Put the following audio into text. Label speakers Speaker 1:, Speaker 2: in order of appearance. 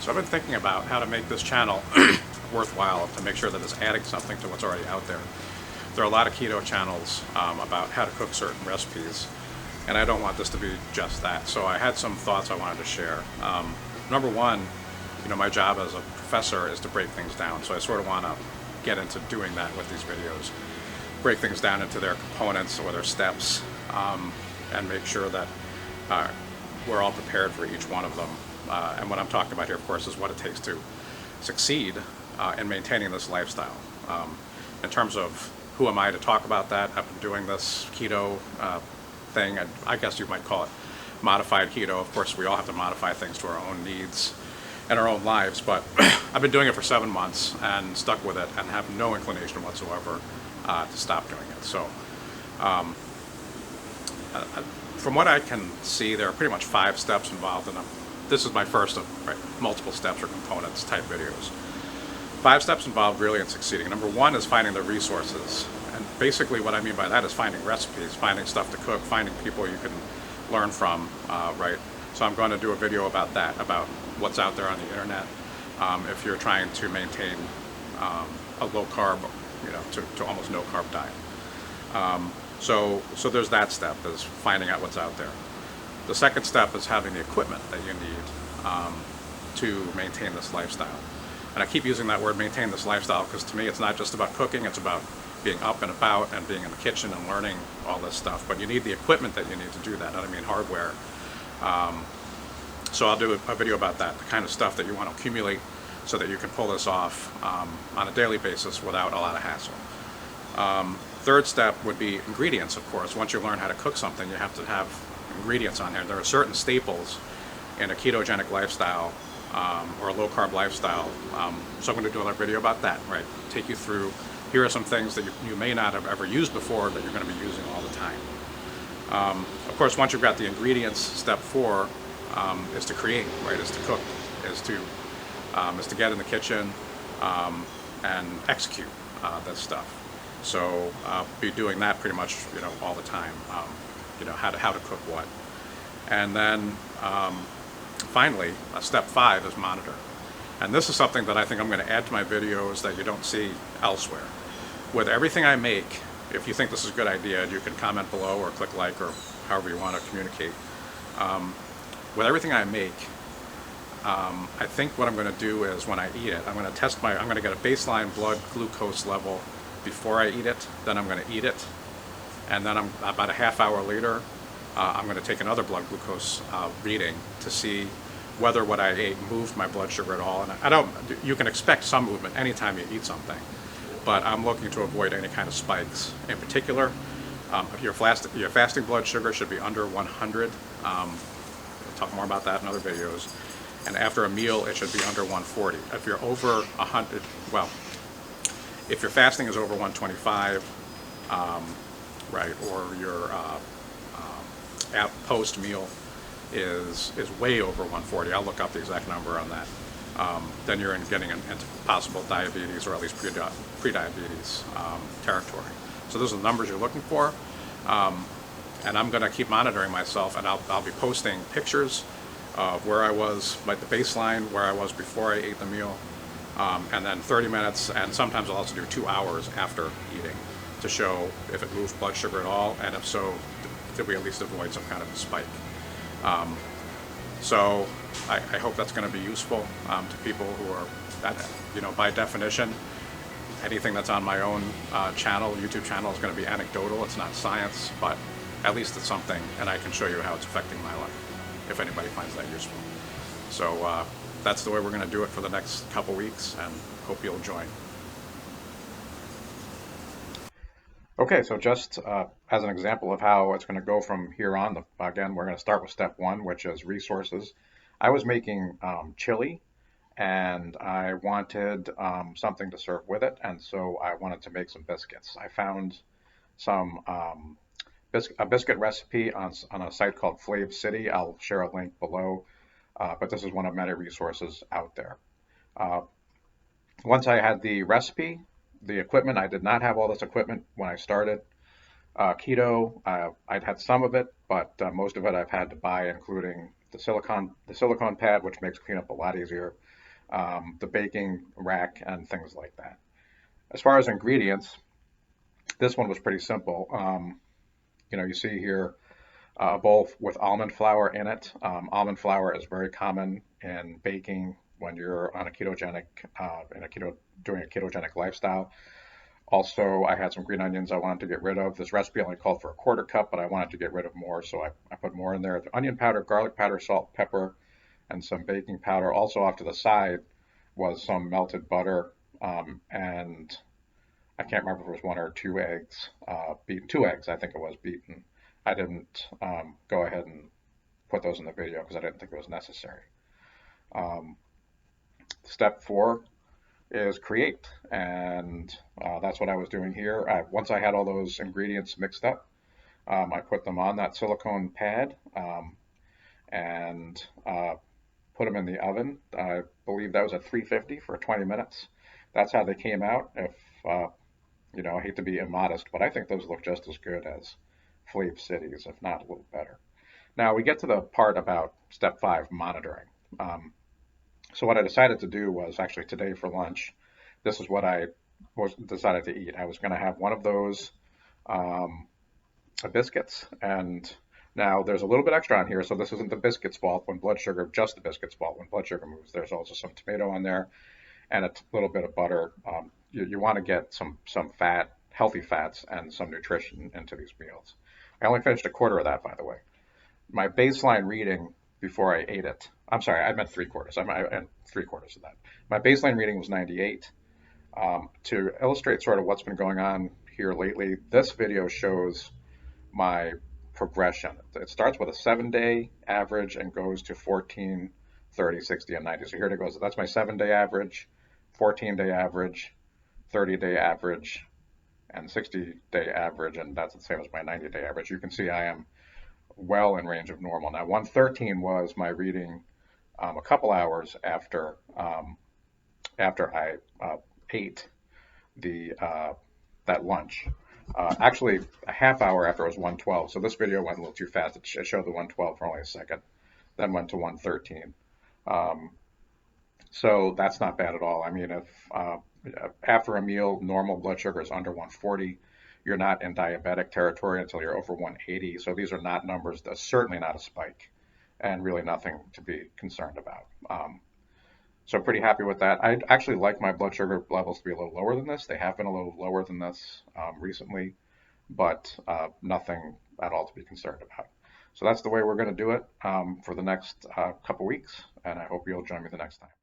Speaker 1: So I've been thinking about how to make this channel worthwhile, to make sure that it's adding something to what's already out there. There are a lot of keto channels about how to cook certain recipes, and I don't want this to be just that. So I had some thoughts I wanted to share. Number one, my job as a professor is to break things down. So I sort of want to get into doing that with these videos. Break things down into their components or their steps, and make sure that we're all prepared for each one of them. And what I'm talking about here, of course, is what it takes to succeed in maintaining this lifestyle. In terms of who am I to talk about that, I've been doing this keto thing, and I guess you might call it modified keto. Of course, we all have to modify things to our own needs and our own lives, but I've been doing it for 7 months and stuck with it and have no inclination whatsoever to stop doing it. So from what I can see, there are pretty much 5 steps involved in them. This is my first of multiple steps or components type videos. 5 steps involved really in succeeding. Number 1 is finding the resources. And basically what I mean by that is finding recipes, finding stuff to cook, finding people you can learn from, right? So I'm going to do a video about that, about what's out there on the internet. If you're trying to maintain a low carb, to almost no carb diet. So there's that step, is finding out what's out there. The second step is having the equipment that you need to maintain this lifestyle. And I keep using that word, maintain this lifestyle, because to me it's not just about cooking, it's about being up and about and being in the kitchen and learning all this stuff. But you need the equipment that you need to do that, and I mean hardware. So I'll do a video about that, the kind of stuff that you want to accumulate so that you can pull this off on a daily basis without a lot of hassle. Third step would be ingredients, of course. Once you learn how to cook something, you have to have ingredients on here. There are certain staples in a ketogenic lifestyle or a low-carb lifestyle. So I'm going to do another video about that, right? Take you through, here are some things that you may not have ever used before that you're going to be using all the time. Of course, once you've got the ingredients, step 4 is to create, right? Is to cook, is to get in the kitchen and execute this stuff. So I'll be doing that pretty much, all the time. How to cook what. And then finally, step 5 is monitor. And this is something that I think I'm going to add to my videos that you don't see elsewhere. With everything I make, if you think this is a good idea, you can comment below or click like or however you want to communicate. With everything I make, I think what I'm going to do is when I eat it, I'm going to get a baseline blood glucose level before I eat it, then I'm going to eat it, and then about a half hour later, I'm going to take another blood glucose reading to see whether what I ate moved my blood sugar at all. And you can expect some movement anytime you eat something, but I'm looking to avoid any kind of spikes. In particular, your fasting blood sugar should be under 100. We'll talk more about that in other videos. And after a meal, it should be under 140. If you're over 100, well, if your fasting is over 125, right, or your post-meal is way over 140, I'll look up the exact number on that, then you're getting into possible diabetes, or at least pre-diabetes territory. So those are the numbers you're looking for, and I'm going to keep monitoring myself, and I'll be posting pictures of where I was, like the baseline, where I was before I ate the meal, and then 30 minutes, and sometimes I'll also do 2 hours after eating to show if it moved blood sugar at all, and if so, did we at least avoid some kind of a spike. So I hope that's going to be useful to people who are, by definition, anything that's on my own YouTube channel is going to be anecdotal. It's not science, but at least it's something, and I can show you how it's affecting my life, if anybody finds that useful. So that's the way we're going to do it for the next couple weeks, and hope you'll join. Okay, so just as an example of how it's going to go from here on, again, we're going to start with step 1, which is resources. I was making chili, and I wanted something to serve with it, and so I wanted to make some biscuits. I found some a biscuit recipe on a site called Flav City. I'll share a link below, but this is one of many resources out there. Once I had the recipe, the equipment, I did not have all this equipment when I started keto. I'd had some of it, but most of it I've had to buy, including the silicone pad, which makes cleanup a lot easier, the baking rack, and things like that. As far as ingredients, this one was pretty simple. You see here a bowl with almond flour in it. Almond flour is very common in baking when you're on a ketogenic, doing a ketogenic lifestyle. Also, I had some green onions I wanted to get rid of. This recipe only called for a quarter cup, but I wanted to get rid of more, so I put more in there. The onion powder, garlic powder, salt, pepper, and some baking powder. Also, off to the side was some melted butter, and I can't remember if it was one or two eggs, beaten. Two eggs, I think it was beaten. I didn't go ahead and put those in the video because I didn't think it was necessary. Um, Step 4 is create, and that's what I was doing here. Once I had all those ingredients mixed up, I put them on that silicone pad and put them in the oven. I believe that was at 350 for 20 minutes. That's how they came out. If I hate to be immodest, but I think those look just as good as Flav Cities, if not a little better. Now we get to the part about step 5, monitoring. So what I decided to do was actually today for lunch, this is what I was decided to eat. I was going to have one of those um, biscuits, and now there's a little bit extra on here, so this isn't the biscuit's fault when blood sugar, just the biscuit's fault when blood sugar moves. There's also some tomato on there and a little bit of butter. You want to get some fat, healthy fats, and some nutrition into these meals. I only finished a quarter of that, by the way. My baseline reading before I ate it. I'm sorry, I meant 3/4. I meant 3/4 of that. My baseline reading was 98. To illustrate sort of what's been going on here lately, this video shows my progression. It starts with a 7-day average and goes to 14, 30, 60, and 90. So here it goes. That's my 7-day average, 14-day average, 30-day average, and 60-day average, and that's the same as my 90-day average. You can see I am well in range of normal. Now, 113 was my reading a couple hours after I ate the that lunch. Actually, a half hour after it was 112. So this video went a little too fast. It showed the 112 for only a second, then went to 113. Um, so that's not bad at all. I mean, if after a meal, normal blood sugar is under 140, you're not in diabetic territory until you're over 180. So these are not numbers. That's certainly not a spike, and really nothing to be concerned about. So pretty happy with that. I actually like my blood sugar levels to be a little lower than this. They have been a little lower than this recently, but nothing at all to be concerned about. So that's the way we're going to do it for the next couple weeks, and I hope you'll join me the next time.